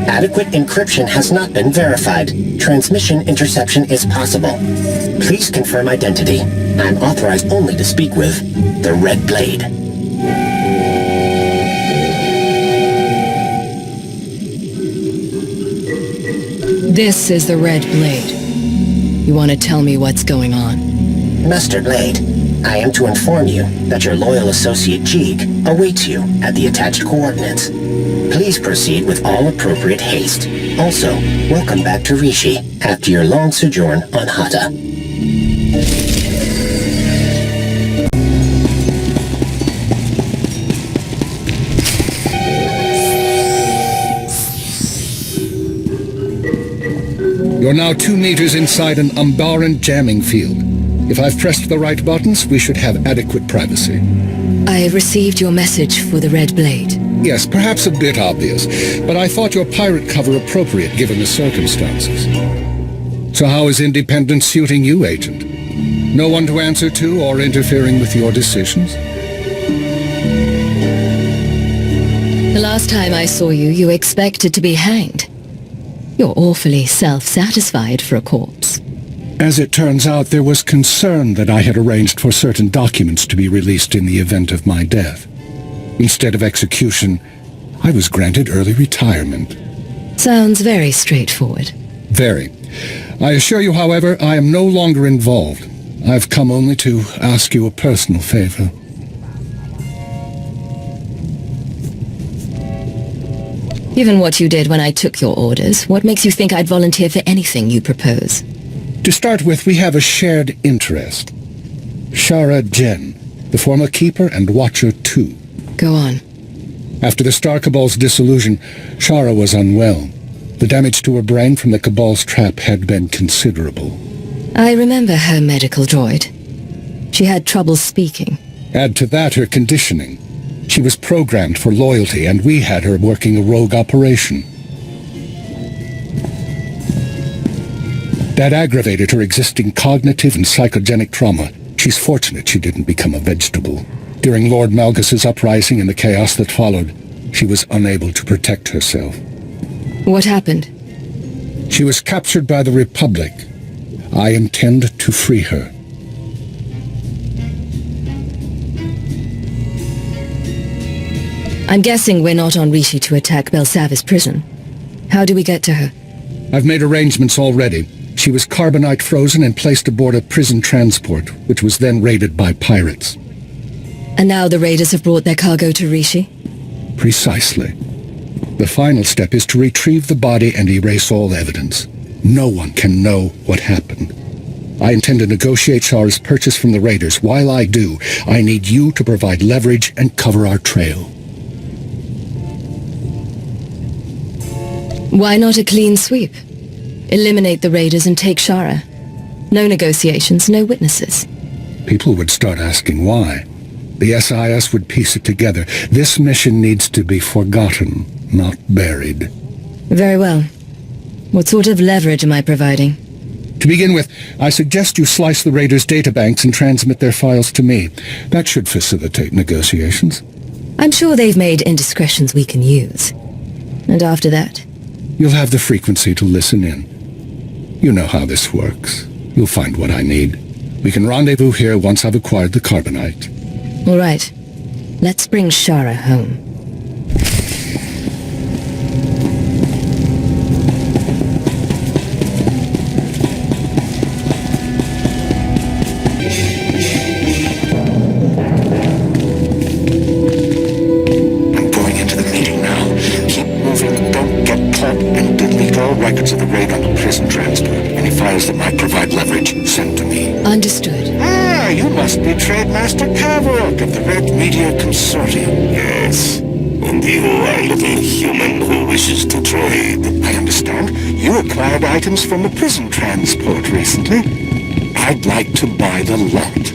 Adequate encryption has not been verified. Transmission interception is possible. Please confirm identity. I'm authorized only to speak with the Red Blade. This is the Red Blade. You want to tell me what's going on? Master Blade, I am to inform you that your loyal associate Jeeg awaits you at the attached coordinates. Please proceed with all appropriate haste. Also, welcome back to Rishi after your long sojourn on Hata. You're now 2 meters inside an Umbaran jamming field. If I've pressed the right buttons, we should have adequate privacy. I received your message for the Red Blade. Yes, perhaps a bit obvious, but I thought your pirate cover appropriate given the circumstances. So how is independence suiting you, Agent? No one to answer to or interfering with your decisions? The last time I saw you, you expected to be hanged. You're awfully self-satisfied for a corpse. As it turns out, there was concern that I had arranged for certain documents to be released in the event of my death. Instead of execution, I was granted early retirement. Sounds very straightforward. Very. I assure you, however, I am no longer involved. I've come only to ask you a personal favor. Given what you did when I took your orders, what makes you think I'd volunteer for anything you propose? To start with, we have a shared interest. Shara Jen, the former Keeper and Watcher 2. Go on. After the Star Cabal's dissolution, Shara was unwell. The damage to her brain from the Cabal's trap had been considerable. I remember her medical droid. She had trouble speaking. Add to that her conditioning. She was programmed for loyalty, and we had her working a rogue operation. That aggravated her existing cognitive and psychogenic trauma. She's fortunate she didn't become a vegetable. During Lord Malgus's uprising and the chaos that followed, she was unable to protect herself. What happened? She was captured by the Republic. I intend to free her. I'm guessing we're not on Rishi to attack Belsavis prison. How do we get to her? I've made arrangements already. She was carbonite frozen and placed aboard a prison transport, which was then raided by pirates. And now the raiders have brought their cargo to Rishi? Precisely. The final step is to retrieve the body and erase all evidence. No one can know what happened. I intend to negotiate Shara's purchase from the raiders. While I do, I need you to provide leverage and cover our trail. Why not a clean sweep? Eliminate the raiders and take Shara. No negotiations, no witnesses. People would start asking why. The SIS would piece it together. This mission needs to be forgotten, not buried. Very well. What sort of leverage am I providing? To begin with, I suggest you slice the raiders' databanks and transmit their files to me. That should facilitate negotiations. I'm sure they've made indiscretions we can use. And after that? You'll have the frequency to listen in. You know how this works. You'll find what I need. We can rendezvous here once I've acquired the carbonite. All right. Let's bring Shara home. I'm going into the meeting now. Keep moving. Don't get caught. And delete all records of the raid on the prison transport. Any files that might provide leverage, send to me. Understood. Ah, you must be Trade Master Kavok of the Red Media Consortium. Yes, and you are a little human who wishes to trade. I understand. You acquired items from the prison transport recently. I'd like to buy the lot.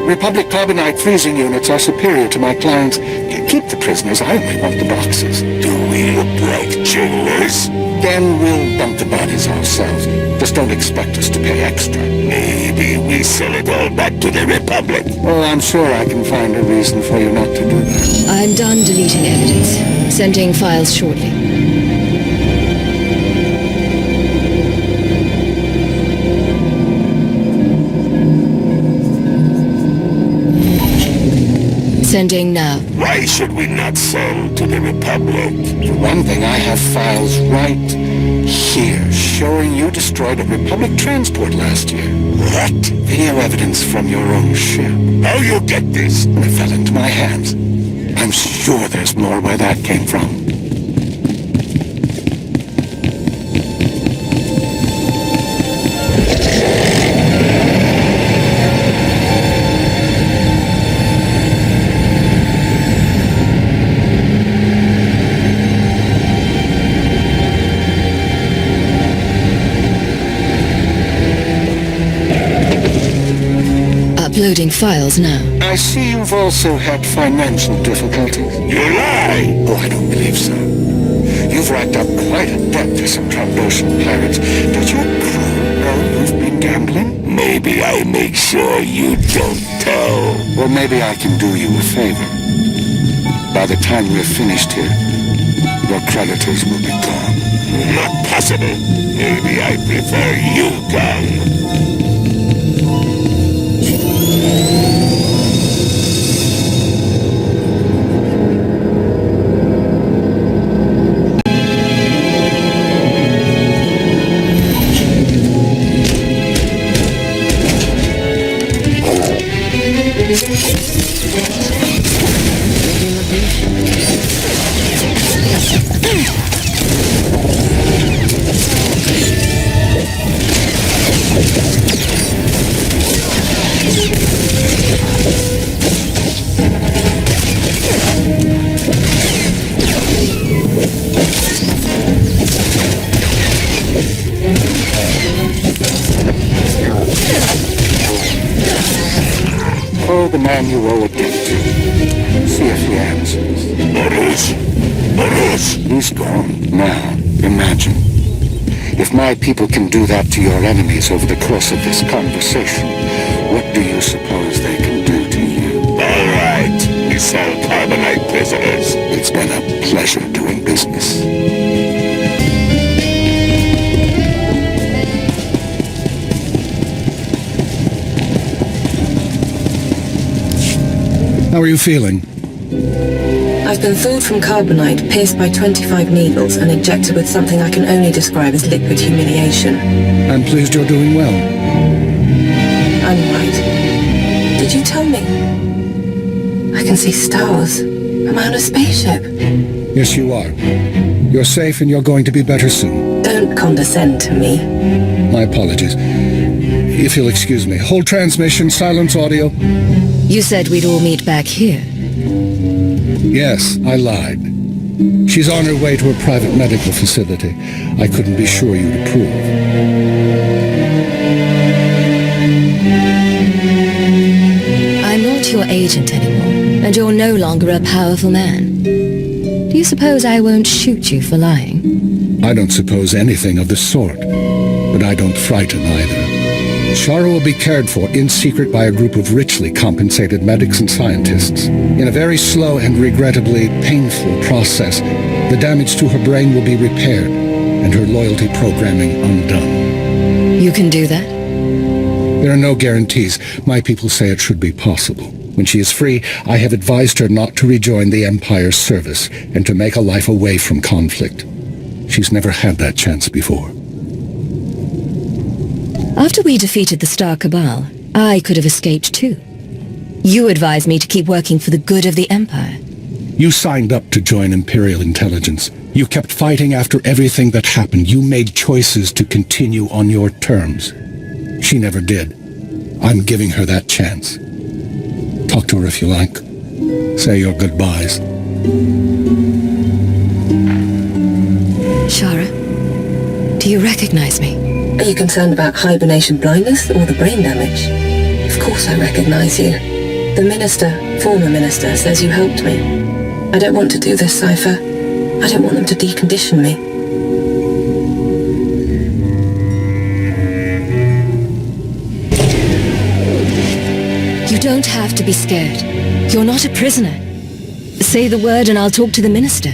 Republic carbonite freezing units are superior to my clients. Keep the prisoners. I only want the boxes. Do we look like jailers? Then we'll dump the bodies ourselves. Just don't expect us to pay extra. Maybe we sell it all back to the Republic. Oh, I'm sure I can find a reason for you not to do that. I'm done deleting evidence. Sending files shortly. Sending now. Why should we not sell to the Republic? For one thing, I have files right here showing you destroyed a Republic transport last year. What? Video evidence from your own ship. How you get this? It fell into my hands. I'm sure there's more where that came from. Uploading files now. I see you've also had financial difficulties. You lie! Oh, I don't believe so. You've racked up quite a debt to some Trandoshan pirates. Does your crew know you've been gambling? Maybe I make sure you don't tell. Well, maybe I can do you a favor. By the time we're finished here, your creditors will be gone. Not possible. Maybe I prefer you gone. The man you owe a debt to. See if he answers. Boris! He's gone. Now, imagine. If my people can do that to your enemies over the course of this conversation, what do you suppose they can do to you? All right. We sell carbonite prisoners. It's been a pleasure doing business. How are you feeling? I've been thawed from carbonite, pierced by 25 needles, and injected with something I can only describe as liquid humiliation. I'm pleased you're doing well. I'm right. Did you tell me? I can see stars. Am I on a spaceship? Yes, you are. You're safe and you're going to be better soon. Don't condescend to me. My apologies. If you'll excuse me. Hold transmission, silence audio. You said we'd all meet back here. Yes, I lied. She's on her way to a private medical facility. I couldn't be sure you'd approve. I'm not your agent anymore, and you're no longer a powerful man. Do you suppose I won't shoot you for lying? I don't suppose anything of the sort, but I don't frighten either. Shara will be cared for in secret by a group of richly compensated medics and scientists. In a very slow and regrettably painful process, the damage to her brain will be repaired and her loyalty programming undone. You can do that? There are no guarantees. My people say it should be possible. When she is free, I have advised her not to rejoin the Empire's service and to make a life away from conflict. She's never had that chance before. After we defeated the Star Cabal, I could have escaped too. You advised me to keep working for the good of the Empire. You signed up to join Imperial Intelligence. You kept fighting after everything that happened. You made choices to continue on your terms. She never did. I'm giving her that chance. Talk to her if you like. Say your goodbyes. Shara, do you recognize me? Are you concerned about hibernation blindness or the brain damage? Of course I recognize you. The former minister, says you helped me. I don't want to do this, Cypher. I don't want them to decondition me. You don't have to be scared. You're not a prisoner. Say the word and I'll talk to the minister.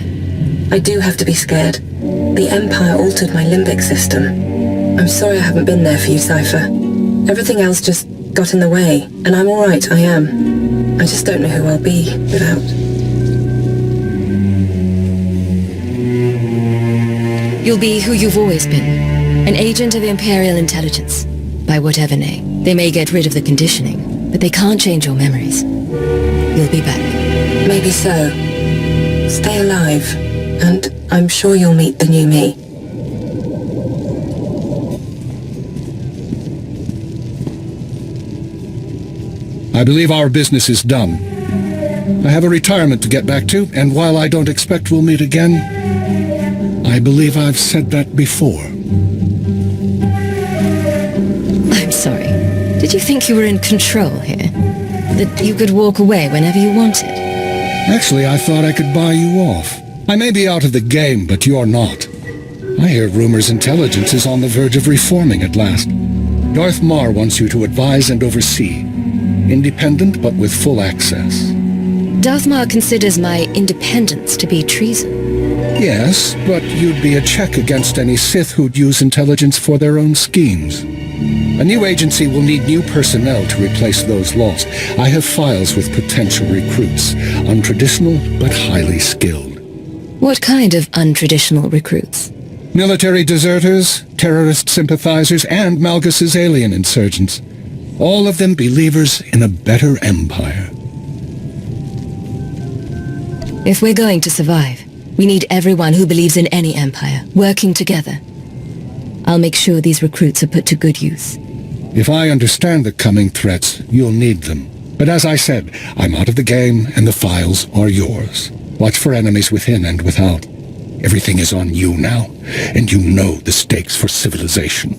I do have to be scared. The Empire altered my limbic system. I'm sorry I haven't been there for you, Cypher. Everything else just got in the way, and I'm alright, I am. I just don't know who I'll be without. You'll be who you've always been. An agent of Imperial intelligence. By whatever name. They may get rid of the conditioning, but they can't change your memories. You'll be back. Maybe so. Stay alive, and I'm sure you'll meet the new me. I believe our business is done. I have a retirement to get back to, and while I don't expect we'll meet again, I believe I've said that before. I'm sorry. Did you think you were in control here? That you could walk away whenever you wanted? Actually, I thought I could buy you off. I may be out of the game, but you're not. I hear rumors intelligence is on the verge of reforming at last. Darth Mar wants you to advise and oversee. Independent, but with full access. Darth Mar considers my independence to be treason. Yes, but you'd be a check against any Sith who'd use intelligence for their own schemes. A new agency will need new personnel to replace those lost. I have files with potential recruits, untraditional but highly skilled. What kind of untraditional recruits? Military deserters, terrorist sympathizers, and Malgus's alien insurgents. All of them believers in a better empire. If we're going to survive, we need everyone who believes in any empire, working together. I'll make sure these recruits are put to good use. If I understand the coming threats, you'll need them. But as I said, I'm out of the game, and the files are yours. Watch for enemies within and without. Everything is on you now, and you know the stakes for civilization.